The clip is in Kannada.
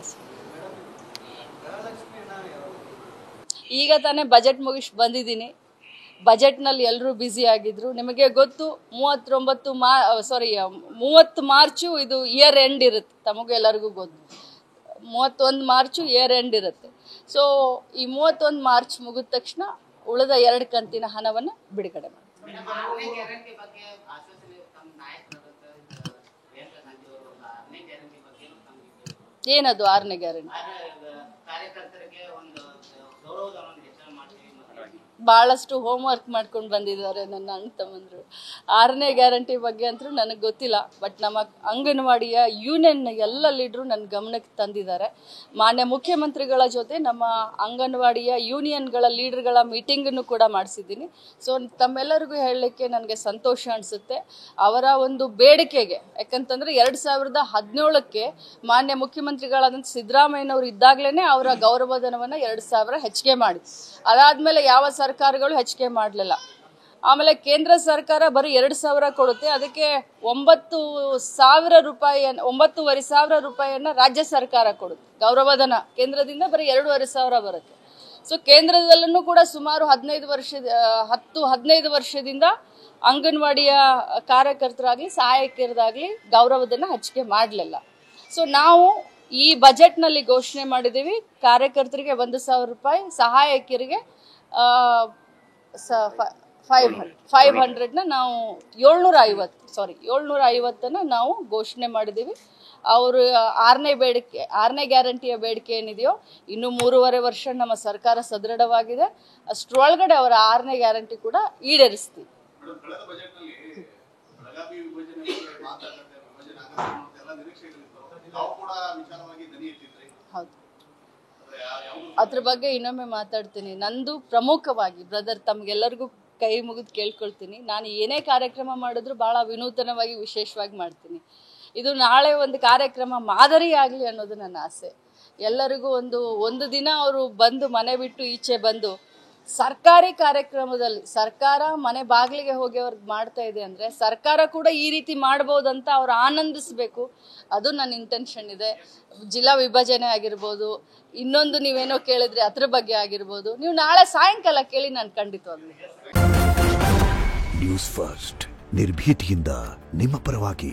ಎಸ್. ಈಗ ತಾನೇ ಬಜೆಟ್ ಮುಗಿಸಿ ಬಂದಿದ್ದೀನಿ. ಬಜೆಟ್ನಲ್ಲಿ ಎಲ್ಲರೂ ಬ್ಯುಸಿ ಆಗಿದ್ರು. ನಿಮಗೆ ಗೊತ್ತು 30 ಮಾರ್ಚು ಇದು ಇಯರ್ ಎಂಡ್ ಇರುತ್ತೆ, ತಮಗೂ ಎಲ್ಲರಿಗೂ ಗೊತ್ತು. 31 ಮಾರ್ಚು ಇಯರ್ ಎಂಡ್ ಇರುತ್ತೆ. ಸೊ ಈ 31 ಮಾರ್ಚ್ ಮುಗಿದ ತಕ್ಷಣ ಉಳಿದ 2 ಕಂತಿನ ಹಣವನ್ನು ಬಿಡುಗಡೆ ಮಾಡ್ತೀವಿ. ಏನದು 6ನೇ ಗ್ಯಾರಂಟಿ? ಭಾಳಷ್ಟು ಹೋಮ್ ವರ್ಕ್ ಮಾಡ್ಕೊಂಡು ಬಂದಿದ್ದಾರೆ ನನ್ನ ಅಣ್ಣ ತಮ್ಮಂದರು. 6ನೇ ಗ್ಯಾರಂಟಿ ಬಗ್ಗೆ ಅಂತೂ ನನಗೆ ಗೊತ್ತಿಲ್ಲ. ಬಟ್ ನಮ್ಮ ಅಂಗನವಾಡಿಯ ಯೂನಿಯನ್ ಎಲ್ಲ ಲೀಡ್ರು ನನ್ನ ಗಮನಕ್ಕೆ ತಂದಿದ್ದಾರೆ. ಮಾನ್ಯ ಮುಖ್ಯಮಂತ್ರಿಗಳ ಜೊತೆ ನಮ್ಮ ಅಂಗನವಾಡಿಯ ಯೂನಿಯನ್ಗಳ ಲೀಡರ್ಗಳ ಮೀಟಿಂಗನ್ನು ಕೂಡ ಮಾಡಿಸಿದ್ದೀನಿ. ಸೊ ತಮ್ಮೆಲ್ಲರಿಗೂ ಹೇಳಲಿಕ್ಕೆ ನನಗೆ ಸಂತೋಷ ಅನಿಸುತ್ತೆ. ಅವರ ಒಂದು ಬೇಡಿಕೆಗೆ, ಯಾಕಂತಂದರೆ 2017ಕ್ಕೆ ಮಾನ್ಯ ಮುಖ್ಯಮಂತ್ರಿಗಳಾದಂಥ ಸಿದ್ದರಾಮಯ್ಯನವರು ಇದ್ದಾಗಲೇ ಅವರ ಗೌರವಧನವನ್ನು 2000 ಹೆಚ್ಚಿಗೆ ಮಾಡಿ, ಅದಾದಮೇಲೆ ಯಾವ ಸರ್ಕಾರಗಳು ಹೆಚ್ಚಿಗೆ ಮಾಡಲಿಲ್ಲ. ಆಮೇಲೆ ಕೇಂದ್ರ ಸರ್ಕಾರ ಬರೀ 2000 ಕೊಡುತ್ತೆ. ಅದಕ್ಕೆ 9,000 ರೂಪಾಯಿ, 9,500 ರೂಪಾಯಿಯನ್ನು ರಾಜ್ಯ ಸರ್ಕಾರ ಕೊಡುತ್ತೆ ಗೌರವಧನ. ಕೇಂದ್ರದಿಂದ ಬರೀ 2,500 ಬರುತ್ತೆ. ಸೊ ಕೇಂದ್ರದಲ್ಲೂ ಕೂಡ ಸುಮಾರು 15 ವರ್ಷದಿಂದ ಅಂಗನವಾಡಿಯ ಕಾರ್ಯಕರ್ತರಾಗಲಿ ಸಹಾಯಕಿಯರಾಗಲಿ ಗೌರವಧನ ಹೆಚ್ಚಿಗೆ ಮಾಡಲಿಲ್ಲ. ಸೊ ನಾವು ಈ ಬಜೆಟ್ನಲ್ಲಿ ಘೋಷಣೆ ಮಾಡಿದ್ದೀವಿ, ಕಾರ್ಯಕರ್ತರಿಗೆ 1,000 ರೂಪಾಯಿ, ಸಹಾಯಕಿಯರಿಗೆ 500ನ ನಾವು 750 ನಾವು ಘೋಷಣೆ ಮಾಡಿದ್ದೀವಿ. ಅವರು 6ನೇ ಗ್ಯಾರಂಟಿಯ ಬೇಡಿಕೆ ಏನಿದೆಯೋ, ಇನ್ನು 3.5 ವರ್ಷ ನಮ್ಮ ಸರ್ಕಾರ ಸದೃಢವಾಗಿದೆ. ಅಷ್ಟರೊಳಗಡೆ ಅವರ 6ನೇ ಗ್ಯಾರಂಟಿ ಕೂಡ ಈಡೇರಿಸ್ತೀವಿ. ಹೌದು, ಅದ್ರ ಬಗ್ಗೆ ಇನ್ನೊಮ್ಮೆ ಮಾತಾಡ್ತೀನಿ. ನಂದು ಪ್ರಮುಖವಾಗಿ ಬ್ರದರ್ ತಮ್ಗೆಲ್ಲರಿಗೂ ಕೈ ಮುಗಿದು ಕೇಳ್ಕೊಳ್ತೀನಿ, ನಾನು ಏನೇ ಕಾರ್ಯಕ್ರಮ ಮಾಡಿದ್ರು ಭಾಳ ವಿನೂತನವಾಗಿ ವಿಶೇಷವಾಗಿ ಮಾಡ್ತೀನಿ. ಇದು ನಾಳೆ ಒಂದು ಕಾರ್ಯಕ್ರಮ ಮಾದರಿ ಆಗಲಿ ಅನ್ನೋದು ನನ್ನ ಆಸೆ. ಎಲ್ಲರಿಗೂ ಒಂದು ದಿನ ಅವರು ಬಂದು ಮನೆ ಬಿಟ್ಟು ಈಚೆ ಬಂದು ಸರ್ಕಾರಿ ಕಾರ್ಯಕ್ರಮದಲ್ಲಿ ಸರ್ಕಾರ ಮನೆ ಬಾಗಿಲಿಗೆ ಹೋಗಿ ಅವ್ರಿಗೆ ಮಾಡ್ತಾ ಇದೆ ಅಂದರೆ ಸರ್ಕಾರ ಕೂಡ ಈ ರೀತಿ ಮಾಡ್ಬೋದಂತ ಅವ್ರು ಆನಂದಿಸಬೇಕು. ಅದು ನನ್ನ ಇಂಟೆನ್ಷನ್ ಇದೆ. ಜಿಲ್ಲಾ ವಿಭಜನೆ ಆಗಿರ್ಬೋದು, ಇನ್ನೊಂದು ನೀವೇನೋ ಕೇಳಿದ್ರೆ ಅದ್ರ ಬಗ್ಗೆ ಆಗಿರ್ಬೋದು, ನೀವು ನಾಳೆ ಸಾಯಂಕಾಲ ಕೇಳಿ ನಾನು ಖಂಡಿತವಾಗ್ಲಿ. ನ್ಯೂಸ್ ಫಸ್ಟ್, ನಿರ್ಭೀತಿಯಿಂದ ನಿಮ್ಮ ಪರವಾಗಿ.